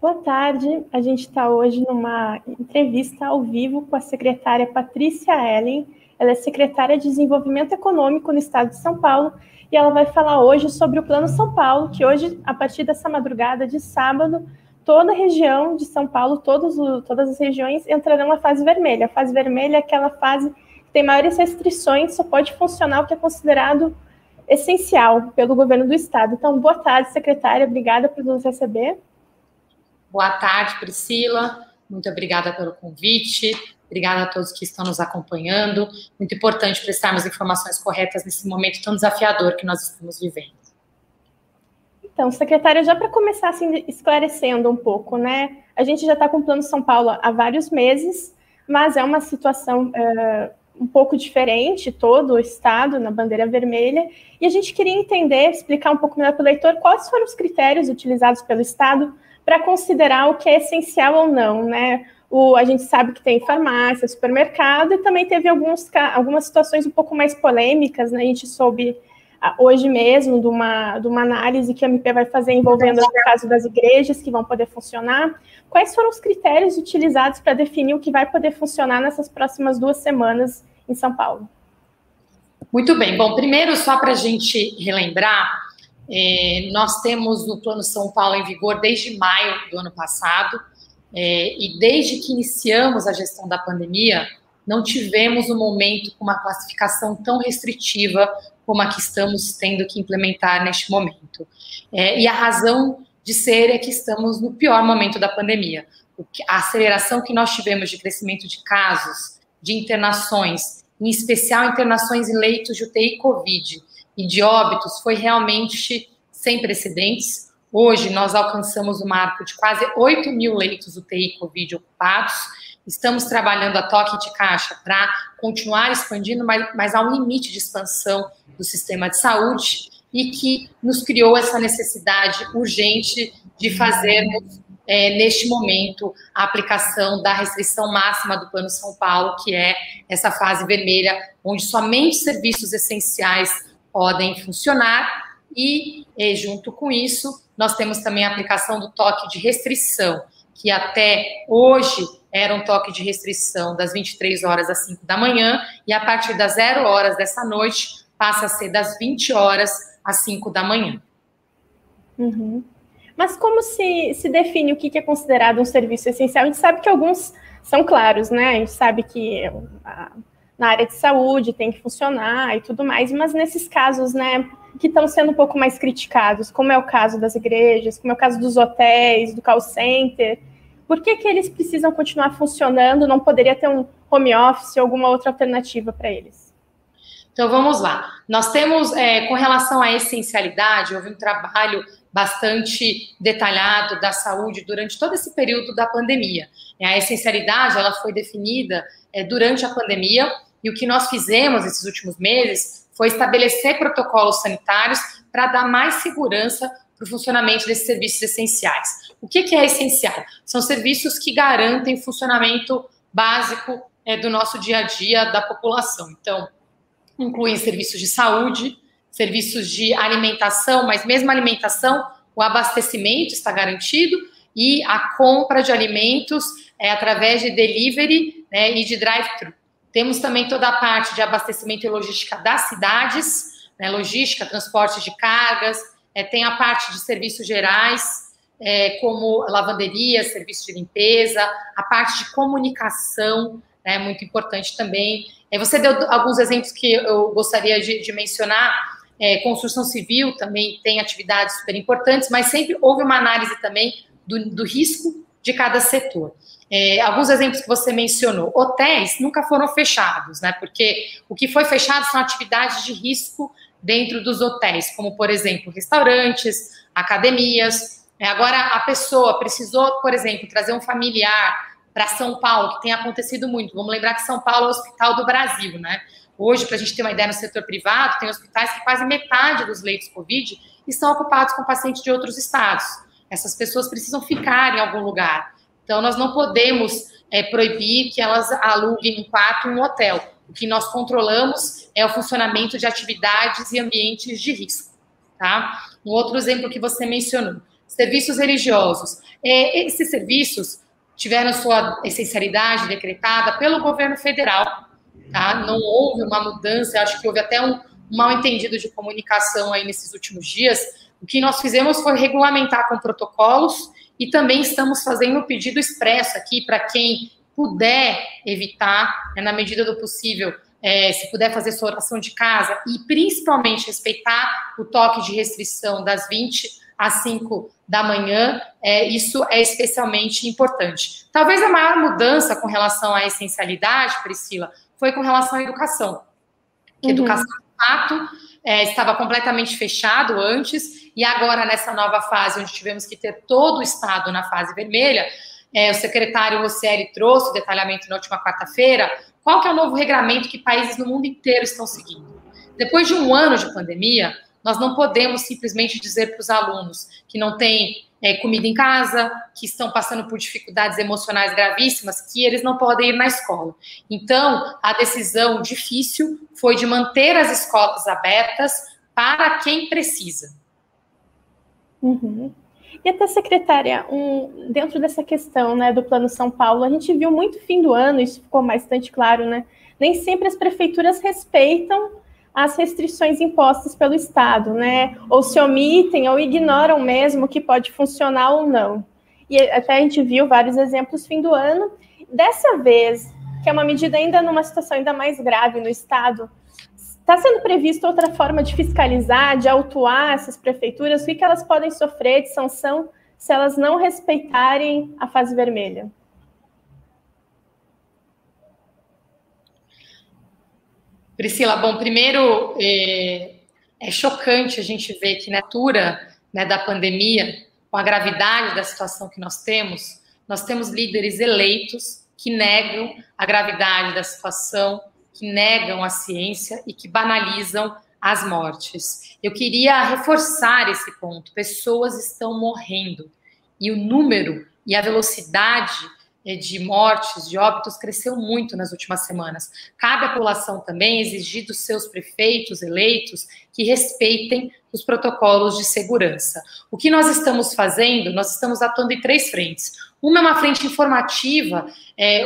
Boa tarde, a gente está hoje numa entrevista ao vivo com a secretária Patrícia Ellen. Ela é secretária de Desenvolvimento Econômico no Estado de São Paulo e ela vai falar hoje sobre o Plano São Paulo, que hoje, a partir dessa madrugada de sábado, toda a região de São Paulo, todas as regiões entrarão na fase vermelha. A fase vermelha é aquela fase que tem maiores restrições, só pode funcionar o que é considerado essencial pelo governo do Estado. Então, boa tarde, secretária, obrigada por nos receber. Boa tarde, Priscila. Muito obrigada pelo convite. Obrigada a todos que estão nos acompanhando. Muito importante prestarmos informações corretas nesse momento tão desafiador que nós estamos vivendo. Então, secretária, já para começar assim, esclarecendo um pouco, né? A gente já está com o Plano São Paulo há vários meses, mas é uma situação um pouco diferente, todo o Estado na bandeira vermelha, e a gente queria entender, explicar um pouco melhor para o leitor quais foram os critérios utilizados pelo Estado para considerar o que é essencial ou não, né? A gente sabe que tem farmácia, supermercado, e também teve algumas situações um pouco mais polêmicas, né? A gente soube hoje mesmo de uma análise que a MP vai fazer envolvendo o caso das igrejas que vão poder funcionar. Quais foram os critérios utilizados para definir o que vai poder funcionar nessas próximas 2 semanas em São Paulo? Muito bem. Bom, primeiro, só para a gente relembrar, nós temos o Plano São Paulo em vigor desde maio do ano passado, e desde que iniciamos a gestão da pandemia, não tivemos um momento com uma classificação tão restritiva como a que estamos tendo que implementar neste momento. E a razão de ser é que estamos no pior momento da pandemia. A aceleração que nós tivemos de crescimento de casos, de internações, em especial internações em leitos de UTI Covid, e de óbitos foi realmente sem precedentes. Hoje nós alcançamos o marco de quase 8 mil leitos UTI Covid ocupados. Estamos trabalhando a toque de caixa para continuar expandindo, mas há um limite de expansão do sistema de saúde e que nos criou essa necessidade urgente de fazermos, neste momento, a aplicação da restrição máxima do Plano São Paulo, que é essa fase vermelha, onde somente serviços essenciais podem funcionar e, junto com isso, nós temos também a aplicação do toque de restrição, que até hoje era um toque de restrição das 23 horas às 5 da manhã e a partir das 0 horas dessa noite passa a ser das 20 horas às 5 da manhã. Uhum. Mas como se define o que é considerado um serviço essencial? A gente sabe que alguns são claros, né? A gente sabe que na área de saúde tem que funcionar e tudo mais, mas nesses casos, né, que estão sendo um pouco mais criticados, como é o caso das igrejas, como é o caso dos hotéis, do call center, por que eles precisam continuar funcionando? Não poderia ter um home office ou alguma outra alternativa para eles? Então, vamos lá. Nós temos, com relação à essencialidade, houve um trabalho bastante detalhado da saúde durante todo esse período da pandemia. A essencialidade, ela foi definida durante a pandemia, e o que nós fizemos nesses últimos meses foi estabelecer protocolos sanitários para dar mais segurança para o funcionamento desses serviços essenciais. O que é essencial? São serviços que garantem o funcionamento básico do nosso dia a dia da população. Então, incluem serviços de saúde, serviços de alimentação, mas mesmo a alimentação, o abastecimento está garantido e a compra de alimentos através de delivery, né, e de drive-thru. Temos também toda a parte de abastecimento e logística das cidades, né, logística, transporte de cargas, tem a parte de serviços gerais, como lavanderia, serviço de limpeza, a parte de comunicação, né, muito importante também. Você deu alguns exemplos que eu gostaria de mencionar. Construção civil também tem atividades super importantes, mas sempre houve uma análise também do risco de cada setor. Alguns exemplos que você mencionou. Hotéis nunca foram fechados, né? Porque o que foi fechado são atividades de risco dentro dos hotéis, como, por exemplo, restaurantes, academias. Agora, a pessoa precisou, por exemplo, trazer um familiar para São Paulo, que tem acontecido muito. Vamos lembrar que São Paulo é o hospital do Brasil, né? Hoje, para a gente ter uma ideia, no setor privado, tem hospitais que quase metade dos leitos Covid estão ocupados com pacientes de outros estados. Essas pessoas precisam ficar em algum lugar. Então, nós não podemos proibir que elas aluguem um quarto em um hotel. O que nós controlamos é o funcionamento de atividades e ambientes de risco, tá? Um outro exemplo que você mencionou. serviços religiosos. Esses serviços tiveram sua essencialidade decretada pelo governo federal, tá? Não houve uma mudança, acho que houve até um mal-entendido de comunicação aí nesses últimos dias. O que nós fizemos foi regulamentar com protocolos e também estamos fazendo um pedido expresso aqui para quem puder evitar, na medida do possível, se puder fazer sua oração de casa e principalmente respeitar o toque de restrição das 20 às 5 da manhã, isso é especialmente importante. Talvez a maior mudança com relação à essencialidade, Priscila, foi com relação à educação. Que educação, de fato, estava completamente fechado antes, e agora, nessa nova fase, onde tivemos que ter todo o Estado na fase vermelha, o secretário Rosselli trouxe o detalhamento na última quarta-feira, qual que é o novo regramento que países no mundo inteiro estão seguindo. Depois de um ano de pandemia, nós não podemos simplesmente dizer para os alunos que não têm comida em casa, que estão passando por dificuldades emocionais gravíssimas, que eles não podem ir na escola. Então, a decisão difícil foi de manter as escolas abertas para quem precisa. Uhum. E até, secretária, dentro dessa questão, né, do Plano São Paulo, a gente viu muito fim do ano, isso ficou bastante claro, né? Nem sempre as prefeituras respeitam as restrições impostas pelo Estado, né? Ou se omitem ou ignoram mesmo o que pode funcionar ou não. E até a gente viu vários exemplos fim do ano. Dessa vez, que é uma medida ainda numa situação ainda mais grave no Estado, está sendo prevista outra forma de fiscalizar, de autuar essas prefeituras? O que elas podem sofrer de sanção se elas não respeitarem a fase vermelha? Priscila, bom, primeiro, é chocante a gente ver que na altura, né, da pandemia, com a gravidade da situação que nós temos líderes eleitos que negam a gravidade da situação, que negam a ciência e que banalizam as mortes. Eu queria reforçar esse ponto. Pessoas estão morrendo e o número e a velocidade de mortes, de óbitos, cresceu muito nas últimas semanas. Cabe à população também exigir dos seus prefeitos eleitos que respeitem os protocolos de segurança. O que nós estamos fazendo? Nós estamos atuando em 3 frentes. Uma é uma frente informativa.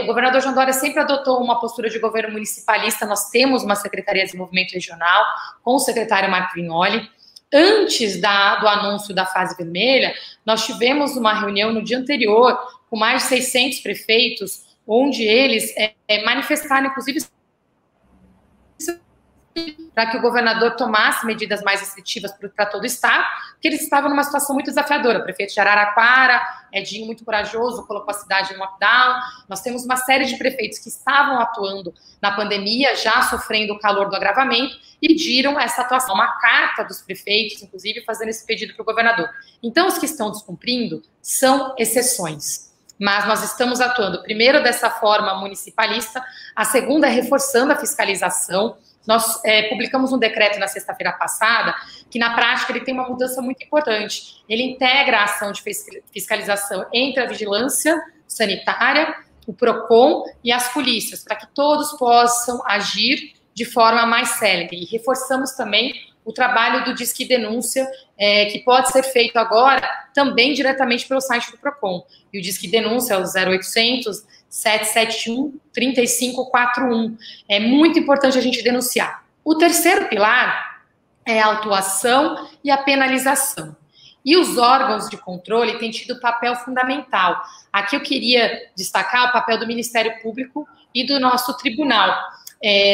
O governador João Dória sempre adotou uma postura de governo municipalista. Nós temos uma Secretaria de Desenvolvimento Regional com o secretário Marco Vignoli. Antes do anúncio da fase vermelha, nós tivemos uma reunião no dia anterior com mais de 600 prefeitos, onde eles manifestaram, inclusive, para que o governador tomasse medidas mais restritivas para todo o estado, porque eles estavam numa situação muito desafiadora. O prefeito de Araraquara, Edinho, muito corajoso, colocou a cidade em lockdown. Nós temos uma série de prefeitos que estavam atuando na pandemia, já sofrendo o calor do agravamento, e pediram essa atuação, uma carta dos prefeitos, inclusive, fazendo esse pedido para o governador. Então, os que estão descumprindo são exceções. Mas nós estamos atuando, primeiro, dessa forma municipalista, a segunda é reforçando a fiscalização. Nós publicamos um decreto na sexta-feira passada, que na prática ele tem uma mudança muito importante. Ele integra a ação de fiscalização entre a vigilância sanitária, o PROCON e as polícias, para que todos possam agir de forma mais célere. E reforçamos também o trabalho do Disque Denúncia, que pode ser feito agora também diretamente pelo site do PROCON. E o Disque Denúncia é o 0800 771 3541. É muito importante a gente denunciar. O terceiro pilar é a autuação e a penalização. E os órgãos de controle têm tido papel fundamental. Aqui eu queria destacar o papel do Ministério Público e do nosso tribunal.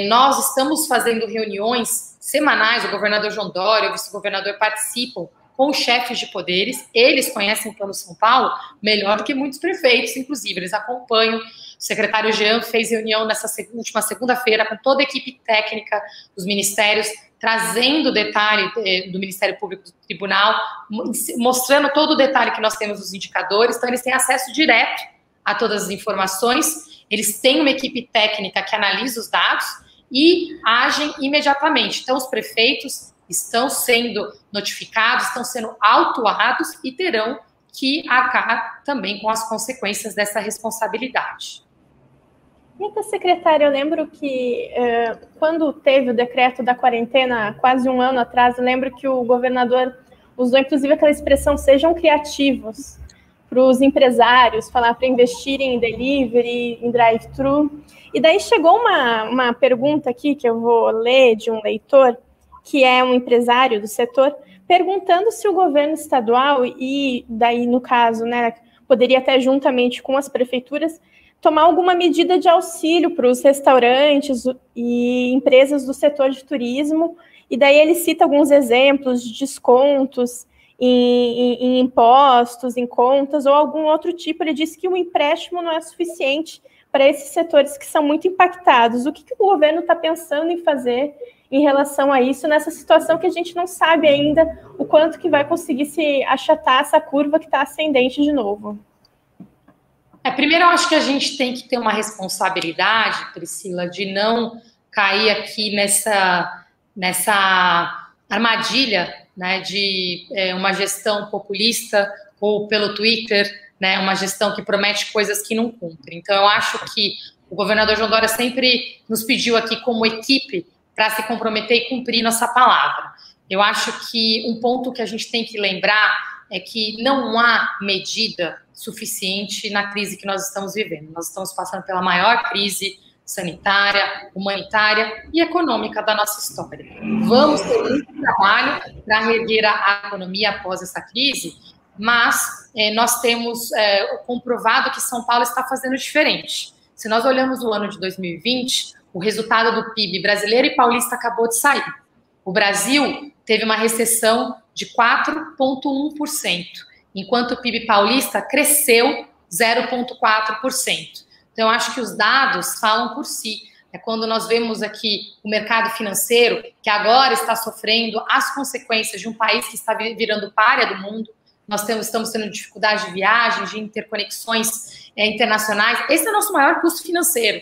Nós estamos fazendo reuniões semanais, o governador João Dória, o vice-governador participam com os chefes de poderes, eles conhecem o Plano São Paulo melhor do que muitos prefeitos, inclusive, eles acompanham. O secretário Jean fez reunião nessa última segunda-feira com toda a equipe técnica dos ministérios, trazendo detalhe do Ministério Público do Tribunal, mostrando todo o detalhe que nós temos nos indicadores, então eles têm acesso direto a todas as informações, eles têm uma equipe técnica que analisa os dados e agem imediatamente. Então, os prefeitos estão sendo notificados, estão sendo autuados e terão que arcar também com as consequências dessa responsabilidade. E até, secretária, eu lembro que quando teve o decreto da quarentena, quase um ano atrás, eu lembro que o governador usou inclusive aquela expressão, sejam criativos, para os empresários, falar para investirem em delivery, em drive-thru. E daí chegou uma pergunta aqui, que eu vou ler, de um leitor, que é um empresário do setor, perguntando se o governo estadual, e daí no caso, né, poderia até juntamente com as prefeituras, tomar alguma medida de auxílio para os restaurantes e empresas do setor de turismo, e daí ele cita alguns exemplos de descontos em impostos, em contas, ou algum outro tipo. Ele disse que o empréstimo não é suficiente para esses setores que são muito impactados. O que o governo está pensando em fazer em relação a isso, nessa situação que a gente não sabe ainda o quanto que vai conseguir se achatar essa curva que está ascendente de novo? Primeiro, eu acho que a gente tem que ter uma responsabilidade, Priscila, de não cair aqui nessa armadilha, né, de uma gestão populista ou pelo Twitter, né, uma gestão que promete coisas que não cumpre. Então, eu acho que o governador João Dória sempre nos pediu aqui como equipe para se comprometer e cumprir nossa palavra. Eu acho que um ponto que a gente tem que lembrar é que não há medida suficiente na crise que nós estamos vivendo. Nós estamos passando pela maior crise sanitária, humanitária e econômica da nossa história. Vamos ter muito trabalho para reerguer a economia após essa crise, mas nós temos comprovado que São Paulo está fazendo diferente. Se nós olhamos o ano de 2020, o resultado do PIB brasileiro e paulista acabou de sair. O Brasil teve uma recessão de 4,1%, enquanto o PIB paulista cresceu 0,4%. Então, eu acho que os dados falam por si. É quando nós vemos aqui o mercado financeiro, que agora está sofrendo as consequências de um país que está virando pária do mundo. Nós estamos tendo dificuldade de viagem, de interconexões internacionais. Esse é o nosso maior custo financeiro.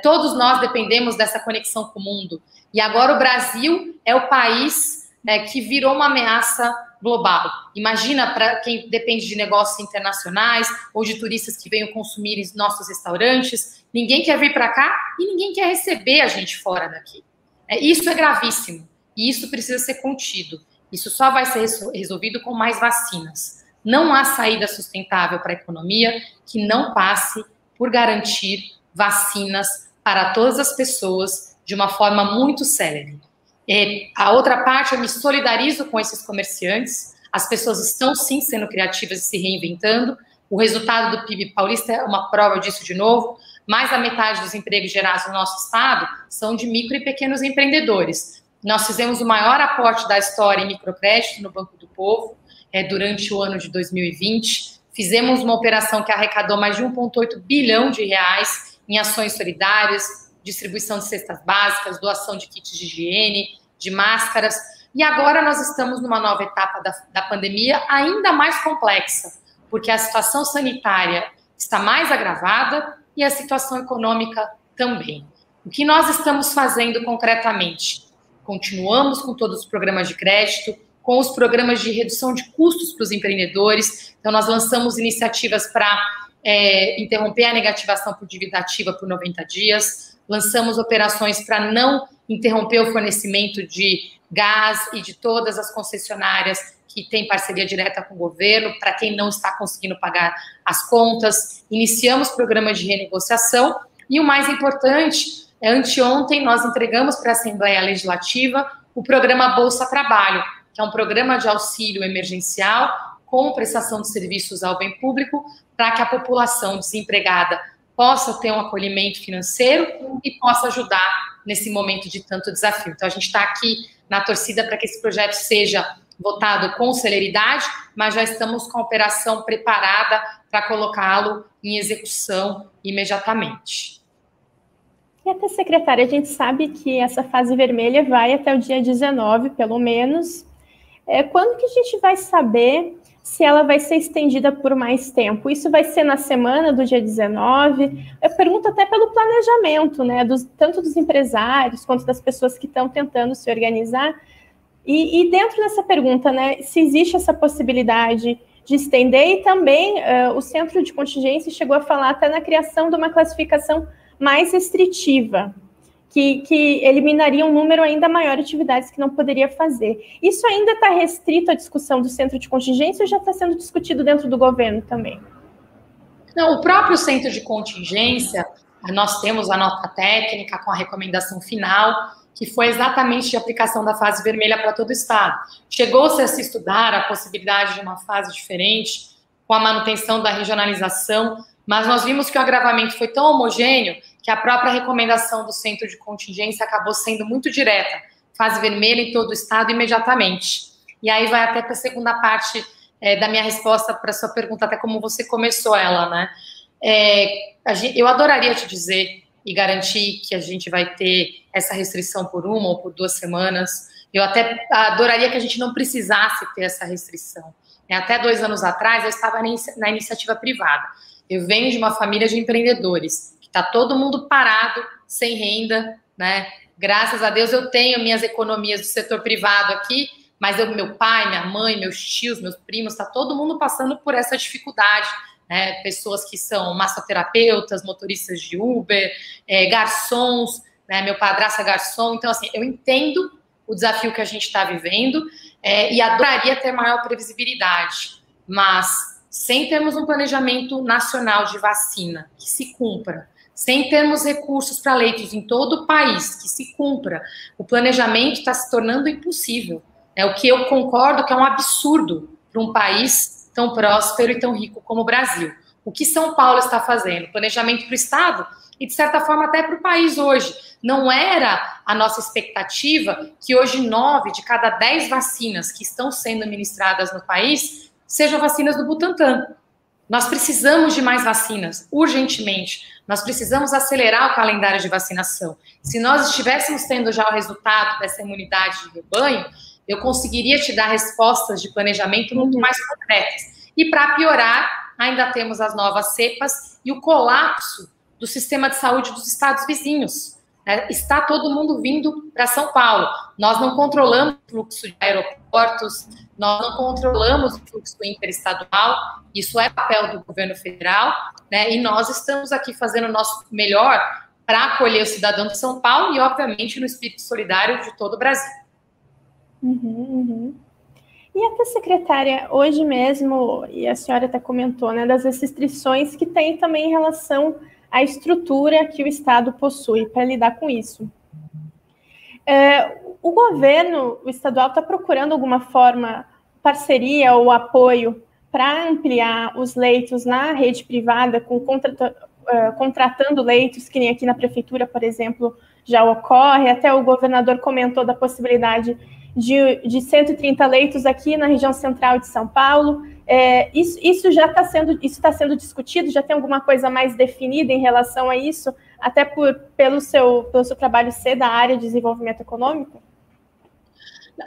Todos nós dependemos dessa conexão com o mundo. E agora o Brasil é o país que virou uma ameaça global. Imagina para quem depende de negócios internacionais ou de turistas que venham consumir em nossos restaurantes. Ninguém quer vir para cá e ninguém quer receber a gente fora daqui. Isso é gravíssimo e isso precisa ser contido. Isso só vai ser resolvido com mais vacinas. Não há saída sustentável para a economia que não passe por garantir vacinas para todas as pessoas de uma forma muito célere. A outra parte, eu me solidarizo com esses comerciantes. As pessoas estão, sim, sendo criativas e se reinventando. O resultado do PIB paulista é uma prova disso de novo. Mais da metade dos empregos gerados no nosso estado são de micro e pequenos empreendedores. Nós fizemos o maior aporte da história em microcrédito no Banco do Povo durante o ano de 2020. Fizemos uma operação que arrecadou mais de 1,8 bilhão de reais em ações solidárias, distribuição de cestas básicas, doação de kits de higiene, de máscaras. E agora nós estamos numa nova etapa da pandemia ainda mais complexa, porque a situação sanitária está mais agravada e a situação econômica também. O que nós estamos fazendo concretamente? Continuamos com todos os programas de crédito, com os programas de redução de custos para os empreendedores. Então, nós lançamos iniciativas para interromper a negativação por dívida ativa por 90 dias, lançamos operações para não interromper o fornecimento de gás e de todas as concessionárias que têm parceria direta com o governo, para quem não está conseguindo pagar as contas. Iniciamos programas de renegociação e o mais importante, anteontem nós entregamos para a Assembleia Legislativa o programa Bolsa Trabalho, que é um programa de auxílio emergencial com prestação de serviços ao bem público para que a população desempregada possa ter um acolhimento financeiro e possa ajudar nesse momento de tanto desafio. Então, a gente está aqui na torcida para que esse projeto seja votado com celeridade, mas já estamos com a operação preparada para colocá-lo em execução imediatamente. E até, secretária, a gente sabe que essa fase vermelha vai até o dia 19, pelo menos. Quando que a gente vai saber se ela vai ser estendida por mais tempo? Isso vai ser na semana do dia 19? Eu pergunto até pelo planejamento, né, tanto dos empresários quanto das pessoas que estão tentando se organizar. E dentro dessa pergunta, né, se existe essa possibilidade de estender, e também o Centro de Contingência chegou a falar até na criação de uma classificação mais restritiva, que eliminaria um número ainda maior de atividades que não poderia fazer. Isso ainda está restrito à discussão do centro de contingência ou já está sendo discutido dentro do governo também? Não, o próprio centro de contingência, nós temos a nota técnica com a recomendação final, que foi exatamente de aplicação da fase vermelha para todo o estado. Chegou-se a se estudar a possibilidade de uma fase diferente, com a manutenção da regionalização, mas nós vimos que o agravamento foi tão homogêneo que a própria recomendação do centro de contingência acabou sendo muito direta, fase vermelha em todo o estado imediatamente. E aí vai até para a segunda parte da minha resposta para a sua pergunta, até como você começou ela, né? Eu adoraria te dizer e garantir que a gente vai ter essa restrição por 1 ou por 2 semanas. Eu até adoraria que a gente não precisasse ter essa restrição. Até 2 anos atrás, eu estava na iniciativa privada. Eu venho de uma família de empreendedores, que está todo mundo parado, sem renda, né? Graças a Deus eu tenho minhas economias do setor privado aqui, mas meu pai, minha mãe, meus tios, meus primos, está todo mundo passando por essa dificuldade, né? Pessoas que são massoterapeutas, motoristas de Uber, garçons, né? Meu padrasto é garçom. Então, assim, eu entendo o desafio que a gente está vivendo e adoraria ter maior previsibilidade, mas sem termos um planejamento nacional de vacina que se cumpra, sem termos recursos para leitos em todo o país que se cumpra, o planejamento está se tornando impossível. O que eu concordo que é um absurdo para um país tão próspero e tão rico como o Brasil. O que São Paulo está fazendo? Planejamento para o Estado e, de certa forma, até para o país hoje. Não era a nossa expectativa que hoje 9 de cada 10 vacinas que estão sendo ministradas no país sejam vacinas do Butantan. Nós precisamos de mais vacinas, urgentemente. Nós precisamos acelerar o calendário de vacinação. Se nós estivéssemos tendo já o resultado dessa imunidade de rebanho, eu conseguiria te dar respostas de planejamento muito mais concretas. E para piorar, ainda temos as novas cepas e o colapso do sistema de saúde dos estados vizinhos. Está todo mundo vindo para São Paulo. Nós não controlamos o fluxo de aeroportos, nós não controlamos o fluxo interestadual, isso é papel do governo federal, né? E nós estamos aqui fazendo o nosso melhor para acolher o cidadão de São Paulo e, obviamente, no espírito solidário de todo o Brasil. E até, secretária, hoje mesmo, e a senhora até comentou, né, das restrições que tem também em relação à estrutura que o Estado possui para lidar com isso. O governo, o estadual, está procurando alguma forma, parceria ou apoio para ampliar os leitos na rede privada, contratando leitos, que nem aqui na prefeitura, por exemplo, já ocorre. Até o governador comentou da possibilidade de 130 leitos aqui na região central de São Paulo. Isso já está sendo discutido? Já tem alguma coisa mais definida em relação a isso? Até pelo seu trabalho ser da área de desenvolvimento econômico?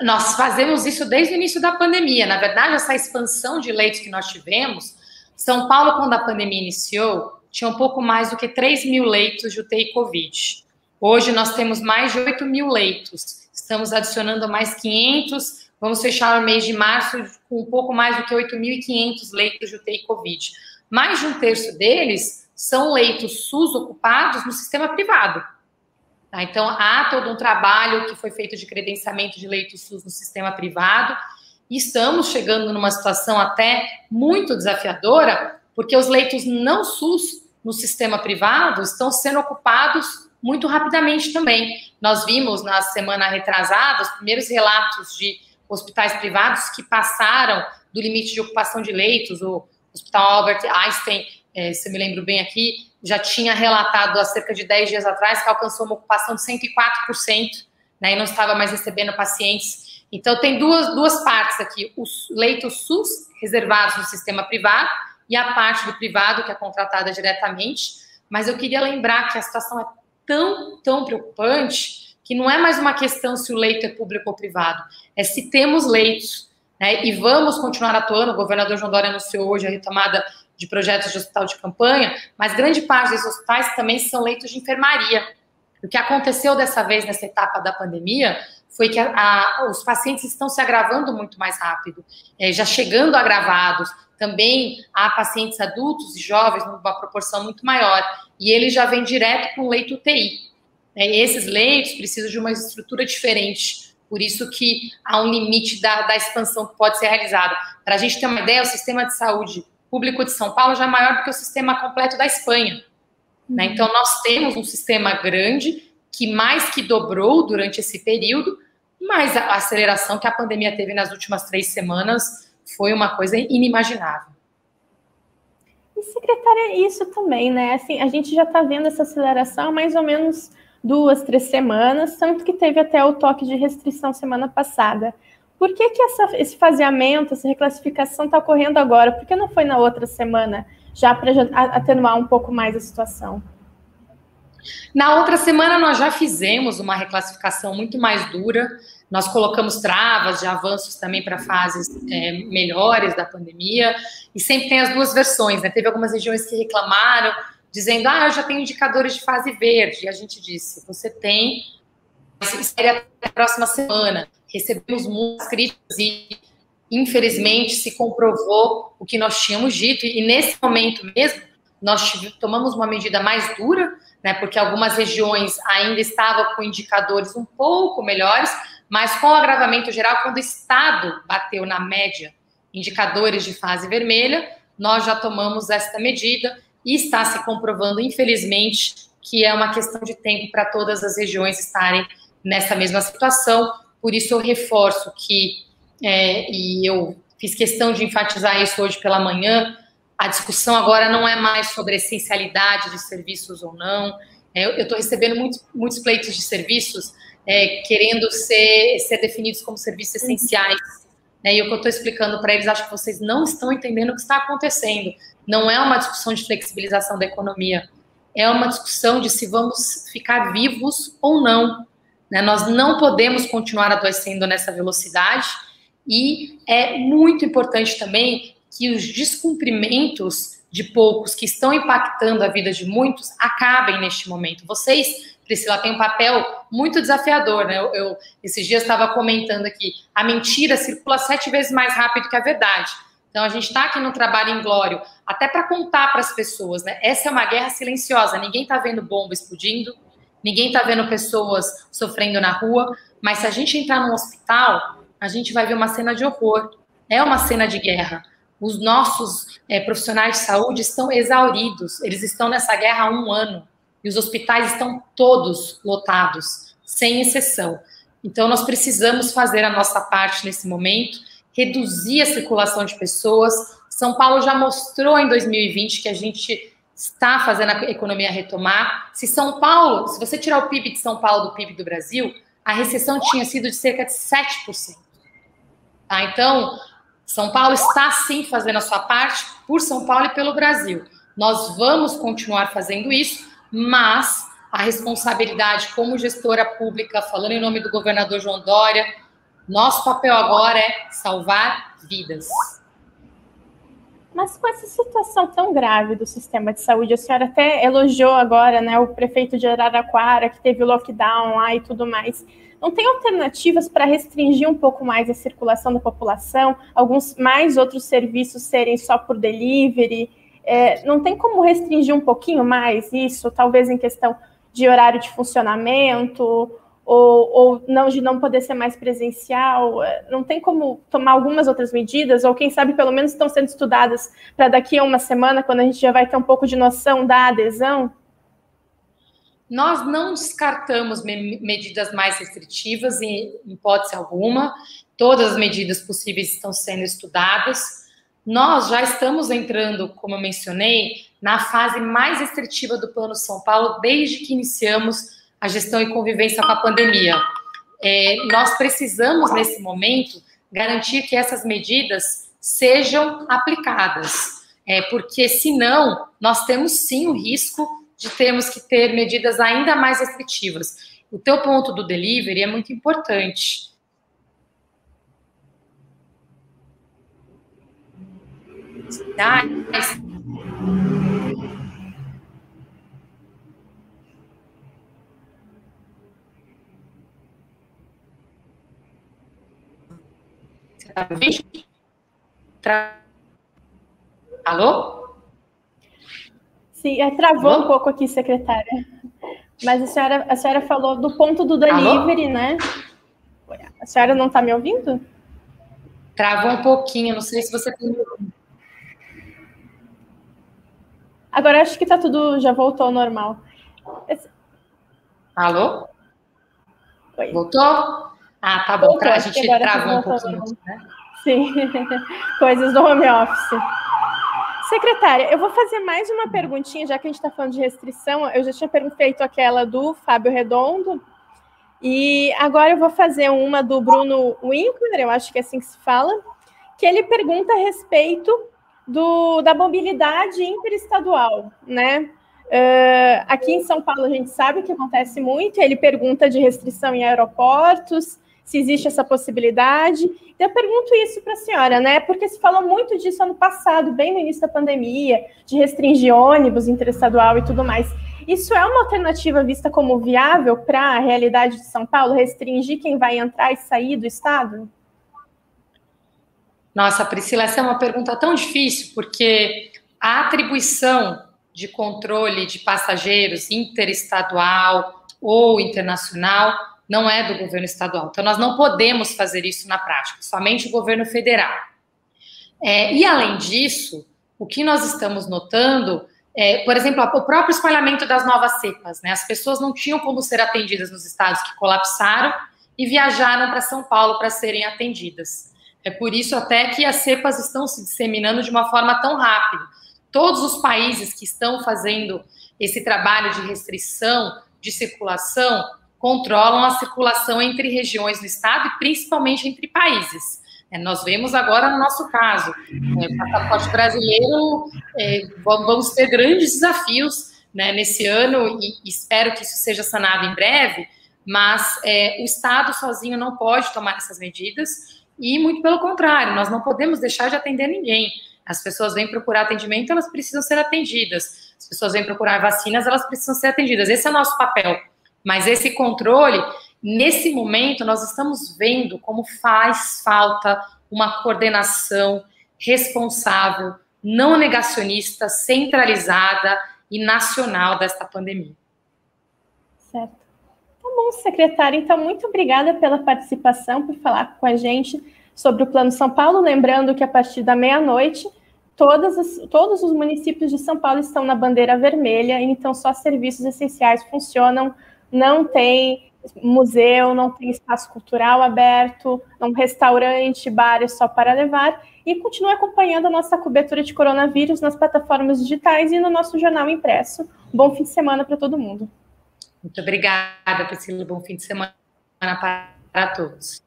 Nós fazemos isso desde o início da pandemia. Na verdade, essa expansão de leitos que nós tivemos, São Paulo, quando a pandemia iniciou, tinha um pouco mais do que 3 mil leitos de UTI Covid. Hoje nós temos mais de 8 mil leitos. Estamos adicionando mais 500, vamos fechar o mês de março com um pouco mais do que 8.500 leitos de UTI Covid. Mais de 1/3 deles são leitos SUS ocupados no sistema privado. Tá? Então, há todo um trabalho que foi feito de credenciamento de leitos SUS no sistema privado e estamos chegando numa situação até muito desafiadora, porque os leitos não SUS no sistema privado estão sendo ocupados muito rapidamente também. Nós vimos na semana retrasada os primeiros relatos de hospitais privados que passaram do limite de ocupação de leitos. O Hospital Albert Einstein, se eu me lembro bem aqui, já tinha relatado há cerca de 10 dias atrás que alcançou uma ocupação de 104%, né, e não estava mais recebendo pacientes. Então, tem duas partes aqui, os leitos SUS reservados no sistema privado e a parte do privado, que é contratada diretamente. Mas eu queria lembrar que a situação é tão preocupante que não é mais uma questão se o leito é público ou privado, é se temos leitos, né? E vamos continuar atuando. O governador João Dória anunciou hoje a retomada de projetos de hospital de campanha, mas grande parte desses hospitais também são leitos de enfermaria. O que aconteceu dessa vez nessa etapa da pandemia foi que os pacientes estão se agravando muito mais rápido, já chegando agravados. Também há pacientes adultos e jovens numa proporção muito maior, e ele já vem direto com leito UTI. esses leitos precisam de uma estrutura diferente. Por isso que há um limite da expansão que pode ser realizada. Para a gente ter uma ideia, o sistema de saúde público de São Paulo já é maior do que o sistema completo da Espanha. Né? Então, nós temos um sistema grande que mais que dobrou durante esse período, mas a aceleração que a pandemia teve nas últimas 3 semanas foi uma coisa inimaginável. E, secretária, isso também, né? Assim, a gente já está vendo essa aceleração há mais ou menos 2, 3 semanas, tanto que teve até o toque de restrição semana passada. Por que esse faseamento, essa reclassificação está ocorrendo agora? Por que não foi na outra semana, já para atenuar um pouco mais a situação? Na outra semana, nós já fizemos uma reclassificação muito mais dura. Nós colocamos travas de avanços também para fases melhores da pandemia. E sempre tem as duas versões, né? Teve algumas regiões que reclamaram, dizendo, eu já tenho indicadores de fase verde. E a gente disse, você tem, espere até a próxima semana. Recebemos muitas críticas e, infelizmente, se comprovou o que nós tínhamos dito. E nesse momento mesmo, nós tomamos uma medida mais dura, né, porque algumas regiões ainda estavam com indicadores um pouco melhores, mas com o agravamento geral, quando o Estado bateu na média indicadores de fase vermelha, nós já tomamos esta medida e está se comprovando, infelizmente, que é uma questão de tempo para todas as regiões estarem nessa mesma situação. Por isso eu reforço que, e eu fiz questão de enfatizar isso hoje pela manhã, a discussão agora não é mais sobre a essencialidade de serviços ou não. Eu estou recebendo muitos pleitos de serviços querendo ser definidos como serviços essenciais. E o que eu estou explicando para eles, acho que vocês não estão entendendo o que está acontecendo. Não é uma discussão de flexibilização da economia, é uma discussão de se vamos ficar vivos ou não. Nós não podemos continuar adoecendo nessa velocidade e é muito importante também que os descumprimentos de poucos que estão impactando a vida de muitos acabem neste momento. Vocês, Priscila, têm um papel muito desafiador, né? Eu esses dias estava comentando aqui, a mentira circula 7 vezes mais rápido que a verdade. Então, a gente está aqui no trabalho inglório, até para contar para as pessoas, né? Essa é uma guerra silenciosa, ninguém está vendo bomba explodindo, ninguém está vendo pessoas sofrendo na rua, mas se a gente entrar num hospital, a gente vai ver uma cena de horror. É uma cena de guerra. Os nossos profissionais de saúde estão exauridos, eles estão nessa guerra há 1 ano, e os hospitais estão todos lotados, sem exceção. Então, nós precisamos fazer a nossa parte nesse momento, reduzir a circulação de pessoas. São Paulo já mostrou em 2020 que a gente está fazendo a economia retomar. Se você tirar o PIB de São Paulo do PIB do Brasil, a recessão tinha sido de cerca de 7%. Tá? Então, São Paulo está, sim, fazendo a sua parte por São Paulo e pelo Brasil. Nós vamos continuar fazendo isso, mas a responsabilidade como gestora pública, falando em nome do governador João Dória, nosso papel agora é salvar vidas. Mas com essa situação tão grave do sistema de saúde, a senhora até elogiou agora, né, o prefeito de Araraquara, que teve o lockdown lá e tudo mais. Não tem alternativas para restringir um pouco mais a circulação da população? Outros serviços serem só por delivery? Não tem como restringir um pouquinho mais isso? Talvez em questão de horário de funcionamento, ou não, de não poder ser mais presencial? Não tem como tomar algumas outras medidas? Ou quem sabe pelo menos estão sendo estudadas para daqui a 1 semana, quando a gente já vai ter um pouco de noção da adesão? Nós não descartamos medidas mais restritivas, em hipótese alguma. Todas as medidas possíveis estão sendo estudadas. Nós já estamos entrando, como eu mencionei, na fase mais restritiva do Plano São Paulo desde que iniciamos a gestão e convivência com a pandemia. Nós precisamos, nesse momento, garantir que essas medidas sejam aplicadas, porque, senão, nós temos, sim, o risco de termos que ter medidas ainda mais restritivas. O teu ponto do delivery é muito importante. Você está ouvindo? Alô? Sim, travou um pouco aqui, secretária. Mas a senhora falou do ponto do delivery, alô? Né? A senhora não está me ouvindo? Travou um pouquinho, não sei se você tem. Agora acho que está tudo, já voltou ao normal. Alô? Oi. Voltou? Ah, tá bom. Voltou, a gente travou um pouquinho, né? Sim, coisas do home office. Secretária, eu vou fazer mais uma perguntinha, já que a gente está falando de restrição. Eu já tinha feito aquela do Fábio Redondo, e agora eu vou fazer uma do Bruno Winkler, eu acho que é assim que se fala, que ele pergunta a respeito da mobilidade interestadual, né? Aqui em São Paulo a gente sabe que acontece muito, ele pergunta de restrição em aeroportos, se existe essa possibilidade. Eu pergunto isso para a senhora, né? Porque se falou muito disso ano passado, bem no início da pandemia, de restringir ônibus interestadual e tudo mais. Isso é uma alternativa vista como viável para a realidade de São Paulo, restringir quem vai entrar e sair do estado? Nossa, Priscila, essa é uma pergunta tão difícil, porque a atribuição de controle de passageiros interestadual ou internacional não é do governo estadual. Então, nós não podemos fazer isso na prática, somente o governo federal. E, além disso, o que nós estamos notando por exemplo, o próprio espalhamento das novas cepas, né? As pessoas não tinham como ser atendidas nos estados que colapsaram e viajaram para São Paulo para serem atendidas. É por isso até que as cepas estão se disseminando de uma forma tão rápida. Todos os países que estão fazendo esse trabalho de restrição de circulação controlam a circulação entre regiões do estado e principalmente entre países. Nós vemos agora no nosso caso, o passaporte brasileiro, vamos ter grandes desafios, né, nesse ano e espero que isso seja sanado em breve, mas o Estado sozinho não pode tomar essas medidas e, muito pelo contrário, nós não podemos deixar de atender ninguém. As pessoas vêm procurar atendimento, elas precisam ser atendidas. As pessoas vêm procurar vacinas, elas precisam ser atendidas. Esse é o nosso papel. Mas esse controle, nesse momento, nós estamos vendo como faz falta uma coordenação responsável, não negacionista, centralizada e nacional desta pandemia. Certo. Tá bom, secretária. Então, muito obrigada pela participação, por falar com a gente sobre o Plano São Paulo. Lembrando que a partir da meia-noite, todos os municípios de São Paulo estão na bandeira vermelha, então só serviços essenciais funcionam, não tem museu, não tem espaço cultural aberto, não restaurante, bar é só para levar, e continue acompanhando a nossa cobertura de coronavírus nas plataformas digitais e no nosso jornal impresso. Bom fim de semana para todo mundo. Muito obrigada, Priscila. Bom fim de semana para todos.